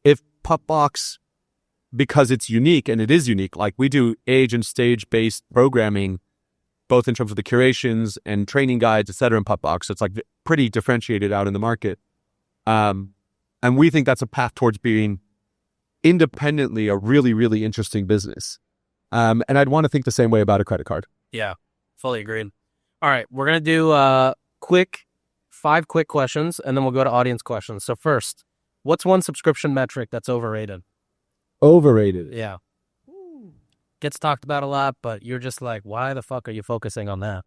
If PupBox, because it's unique, and it is unique, like we do age and stage-based programming, both in terms of the curations and training guides, et cetera, in PupBox. So it's like pretty differentiated out in the market. And we think that's a path towards being independently a really, really interesting business. And I'd want to think the same way about a credit card. Yeah, fully agreed. All right, we're going to do 5 quick questions, and then we'll go to audience questions. So first, what's one subscription metric that's overrated? Overrated? Yeah. Gets talked about a lot, but you're just like, why the fuck are you focusing on that?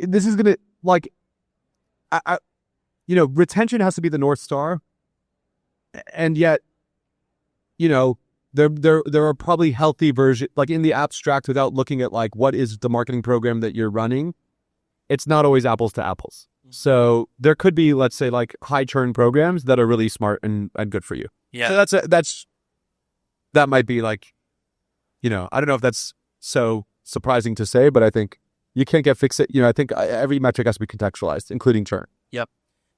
This is going to, like, retention has to be the North Star. And yet, there are probably healthy versions, like in the abstract, without looking at like, what is the marketing program that you're running? It's not always apples to apples. So there could be, let's say, like high churn programs that are really smart and good for you. Yeah. So that might be like, I don't know if that's so surprising to say, but I think you can't get fixated. I think every metric has to be contextualized, including churn. Yep.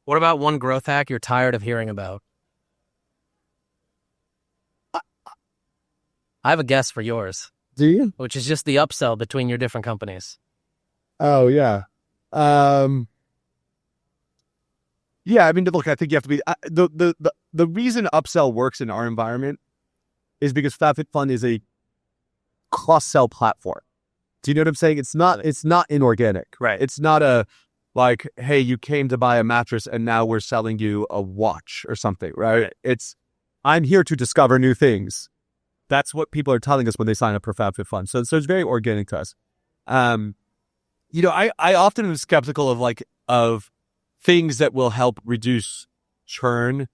What about one growth hack you're tired of hearing about? I have a guess for yours. Do you? Which is just the upsell between your different companies. Oh, yeah. Yeah, I mean, look, I think you have to be... the reason upsell works in our environment is because FabFitFun is a cross-sell platform. Do you know what I'm saying? It's not inorganic. Right. It's not a, like, hey, you came to buy a mattress and now we're selling you a watch or something, right? It's, I'm here to discover new things. That's what people are telling us when they sign up for FabFitFun. So it's very organic to us. I often am skeptical of things that will help reduce churn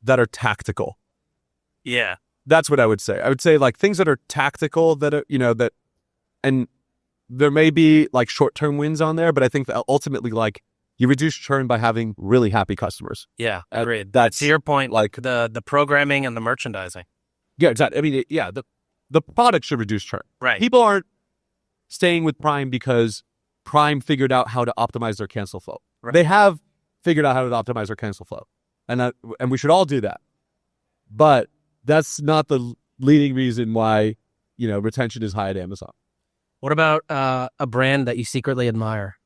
that are tactical. Yeah. That's what I would say. I would say like things that are tactical that are, and there may be like short-term wins on there, but I think that ultimately like you reduce churn by having really happy customers. Yeah, agreed. That's to your point, like the programming and the merchandising. Yeah, exactly. I mean, the product should reduce churn. Right. People aren't staying with Prime because Prime figured out how to optimize their cancel flow. Right. They have figured out how to optimize their cancel flow, and we should all do that. But that's not the leading reason why retention is high at Amazon. What about a brand that you secretly admire?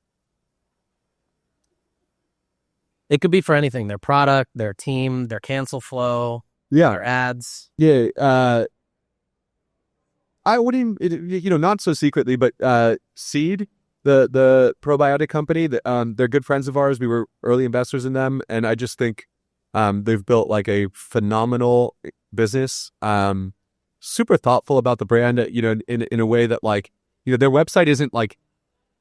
It could be for anything: their product, their team, their cancel flow, their ads. Yeah. I wouldn't, not so secretly, but Seed, the probiotic company, they're good friends of ours. We were early investors in them, and I just think they've built like a phenomenal business. Super thoughtful about the brand, in a way that like, their website isn't like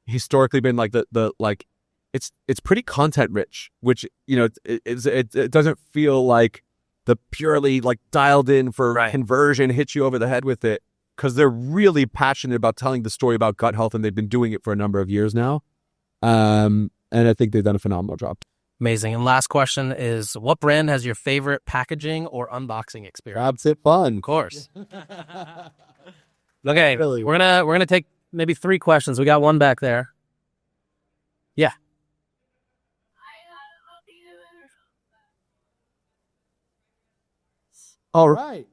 historically been like the like it's pretty content rich, which it doesn't feel like the purely like dialed in for conversion, hit you over the head with it, because they're really passionate about telling the story about gut health, and they've been doing it for a number of years now. And I think they've done a phenomenal job. Amazing. And last question is, what brand has your favorite packaging or unboxing experience? FabFitFun. Of course. Okay, really? we're gonna take maybe 3 questions. We got one back there. Yeah. All right.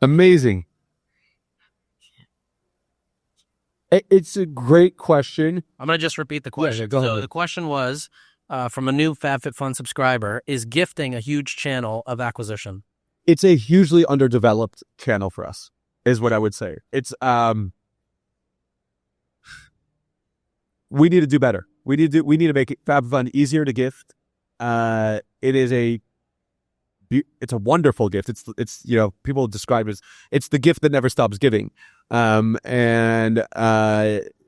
Amazing. It's a great question. I'm going to just repeat the question. Yeah, go ahead. So the question was, from a new FabFitFun subscriber, is gifting a huge channel of acquisition? It's a hugely underdeveloped channel for us, is what I would say. It's we need to do better. We need to make FabFitFun easier to gift. It's a wonderful gift. It's people describe it as it's the gift that never stops giving. And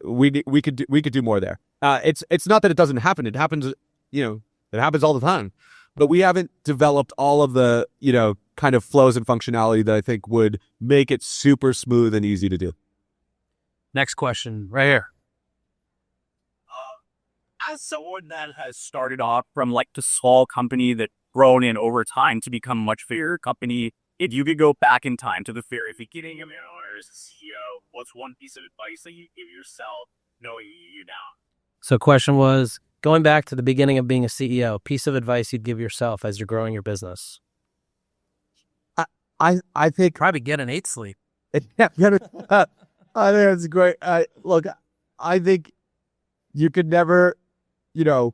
we could do more there. It's not that it doesn't happen. It happens, it happens all the time, but we haven't developed all of the, kind of flows and functionality that I think would make it super smooth and easy to do. Next question right here. As someone that has started off from like the small company that grown in over time to become a much bigger company, if you could go back in time to the very beginning of your as a CEO, what's one piece of advice that you give yourself knowing you now? So question was, going back to the beginning of being a CEO, piece of advice you'd give yourself as you're growing your business? I think probably get an 8 sleep. I think that's great. Look, I think you could never, you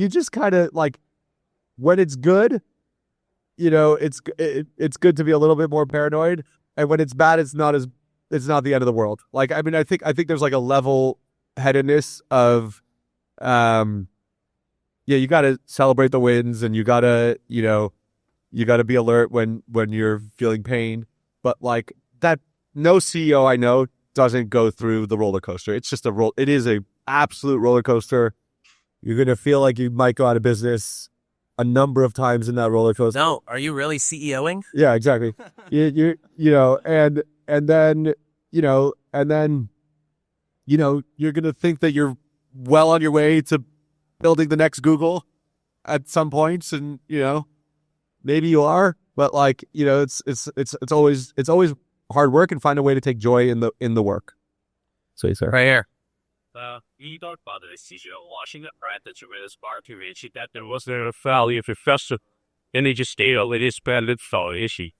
just kind of like, when it's good, it's good to be a little bit more paranoid, and when it's bad, it's not the end of the world. Like, I mean, I think there's like a level headedness of, you got to celebrate the wins, and you got to be alert when you're feeling pain. But like that, no CEO I know doesn't go through the roller coaster. It's just it is a absolute roller coaster. You're gonna feel like you might go out of business a number of times in that roller coaster. No, are you really CEOing? Yeah, exactly. and then you're gonna think that you're well on your way to building the next Google at some points, and maybe you are, but like it's always hard work, and find a way to take joy in the work. So you, sir. Right here. You talked about the decision of washing the brand that you made as part to it. That there was a failure of a festival, and they just stayed a little spent for issue.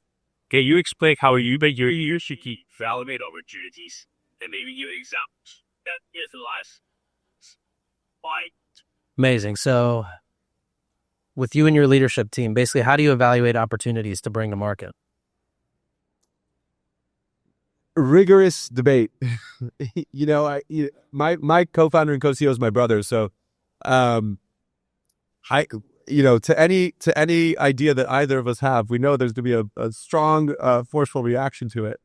Can you explain how you make your keep validate opportunities and maybe give examples that is life? Why? Amazing. So, with you and your leadership team, basically, how do you evaluate opportunities to bring to market? Rigorous debate. My co-founder and co-CEO is my brother, so to any idea that either of us have, we know there's going to be a strong forceful reaction to it.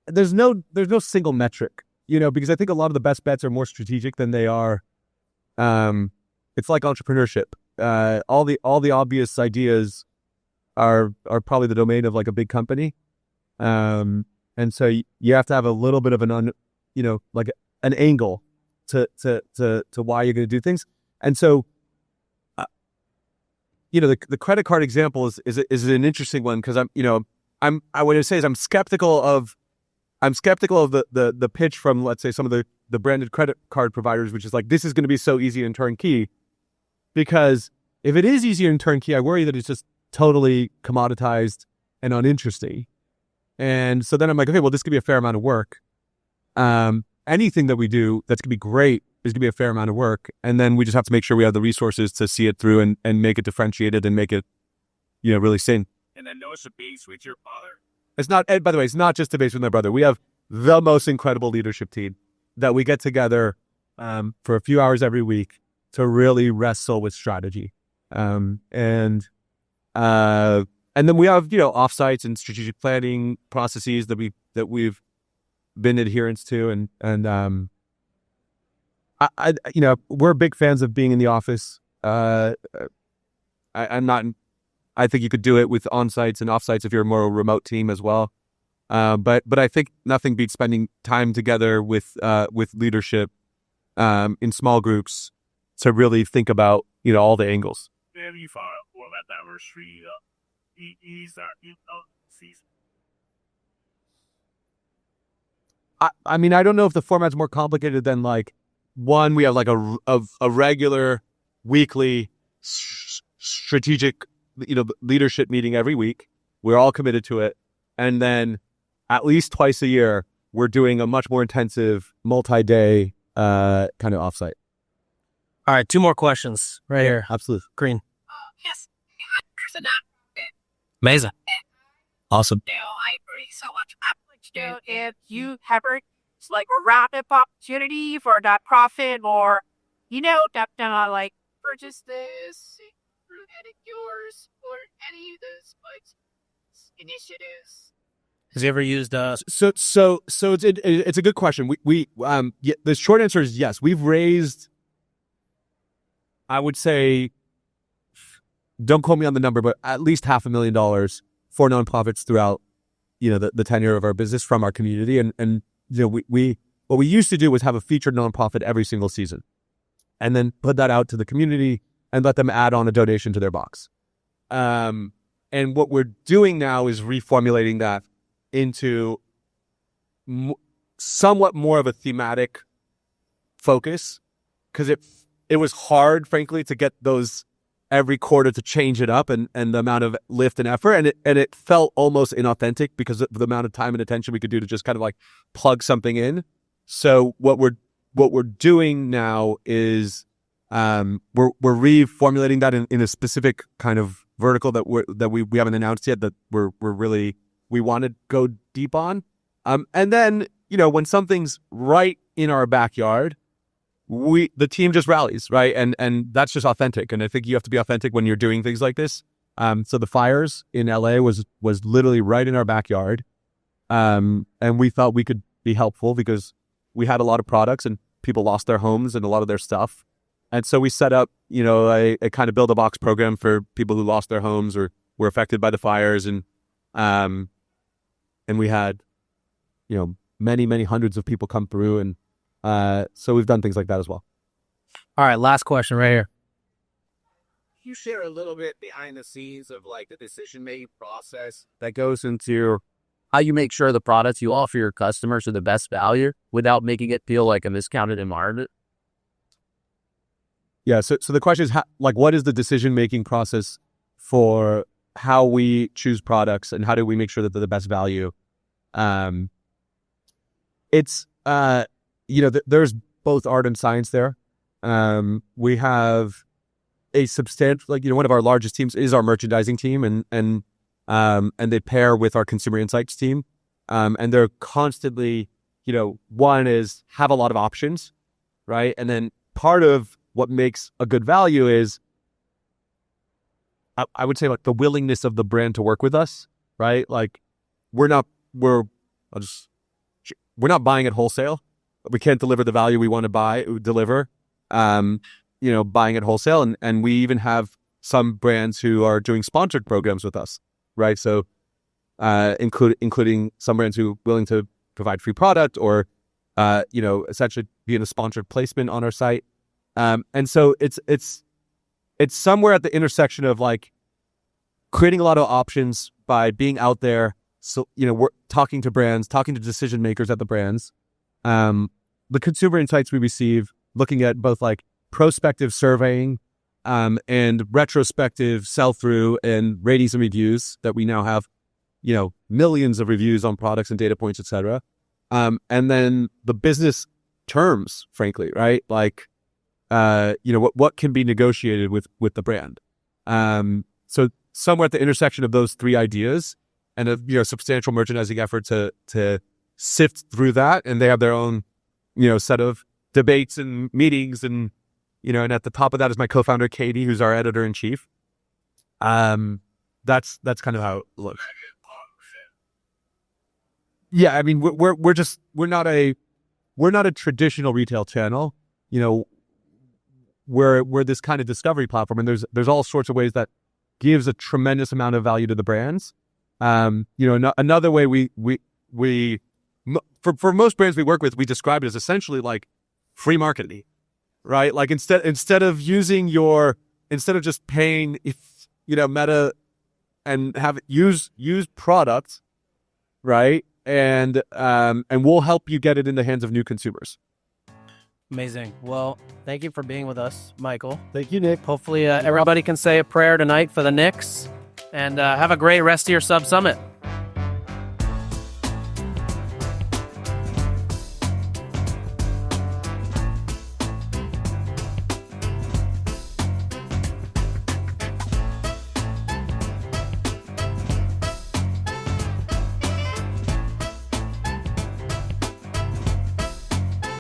There's no single metric, because I think a lot of the best bets are more strategic than they are. It's like entrepreneurship. All the obvious ideas are probably the domain of like a big company. And so you have to have a little bit of an angle to why you're going to do things. And so, the credit card example is an interesting one, because I'm skeptical of the pitch from, let's say, some of the branded credit card providers, which is like, this is going to be so easy and turnkey, because if it is easy and turnkey, I worry that it's just totally commoditized, and uninteresting. And so then I'm like, okay, well, this could be a fair amount of work. Anything that we do that's going to be great is going to be a fair amount of work. And then we just have to make sure we have the resources to see it through and make it differentiated and make it, really sane. And then no debates with your father. It's not, and by the way, it's not just debates with my brother. We have the most incredible leadership team that we get together for a few hours every week to really wrestle with strategy. And then we have, offsites and strategic planning processes that we've been adherents to. And we're big fans of being in the office. I think you could do it with on-sites and off-sites if you're a more remote team as well. But I think nothing beats spending time together with leadership in small groups to really think about, all the angles. Very far for that anniversary. I don't know if the format's more complicated than one, we have a regular weekly strategic leadership meeting every week. We're all committed to it. And then at least twice a year, we're doing a much more intensive multi-day kind of offsite. All right, 2 more questions right here. Absolutely. Green. Yes. Amazing. Awesome. I agree so much. If you have a roundup opportunity for that profit or, that purchase this yours or any of those initiatives. Has he ever used So it's a good question. The short answer is yes. We've raised, I would say, don't quote me on the number, but at least $500,000 for nonprofits throughout, the tenure of our business from our community. And what we used to do was have a featured nonprofit every single season, and then put that out to the community and let them add on a donation to their box. And what we're doing now is reformulating that into somewhat more of a thematic focus, because it was hard, frankly, to get those every quarter to change it up and the amount of lift and effort, and it felt almost inauthentic because of the amount of time and attention we could do to just kind of plug something in. So what we're doing now is we're reformulating that in a specific kind of vertical that we haven't announced yet, that we want to go deep on. And then, when something's right in our backyard, the team just rallies, right? And that's just authentic. And I think you have to be authentic when you're doing things like this. So the fires in LA was literally right in our backyard. And we thought we could be helpful because we had a lot of products and people lost their homes and a lot of their stuff. And so we set up, a kind of build a box program for people who lost their homes or were affected by the fires. And we had, many, many hundreds of people come through. And so we've done things like that as well. All right, last question right here. Can you share a little bit behind the scenes of the decision-making process That goes into how you make sure the products you offer your customers are the best value without making it feel like a discounted environment? Yeah. So the question is, what is the decision-making process for how we choose products and how do we make sure that they're the best value? It's, there's both art and science there. We have a substantial, one of our largest teams is our merchandising team, and they pair with our consumer insights team. And they're constantly, one is have a lot of options, right? And then part of what makes a good value is, I would say, the willingness of the brand to work with us, right? We're not buying at wholesale. We can't deliver the value we want to deliver, buying at wholesale. And we even have some brands who are doing sponsored programs with us, right? So, including some brands who are willing to provide free product or, essentially be in a sponsored placement on our site. And so it's somewhere at the intersection of creating a lot of options by being out there. So, we're talking to brands, talking to decision makers at the brands. The consumer insights we receive, looking at both prospective surveying and retrospective sell-through and ratings and reviews that we now have. millions of reviews on products and data points, etc. And then the business terms, frankly, right? Like, what can be negotiated with the brand. So somewhere at the intersection of those three ideas and a substantial merchandising effort to sift through that, and they have their own set of debates and meetings, and and at the top of that is my co-founder Katie, who's our editor-in-chief. That's kind of how it looks. Yeah, I mean, we're not a traditional retail channel. We're this kind of discovery platform, and there's all sorts of ways that gives a tremendous amount of value to the brands. Another way for most brands we work with, we describe it as essentially like free marketing, right? Like instead of just paying Meta and have it use products, right? And we'll help you get it in the hands of new consumers. Amazing. Well, thank you for being with us, Michael. Thank you, Nick. Hopefully everybody can say a prayer tonight for the Knicks, and have a great rest of your SubSummit.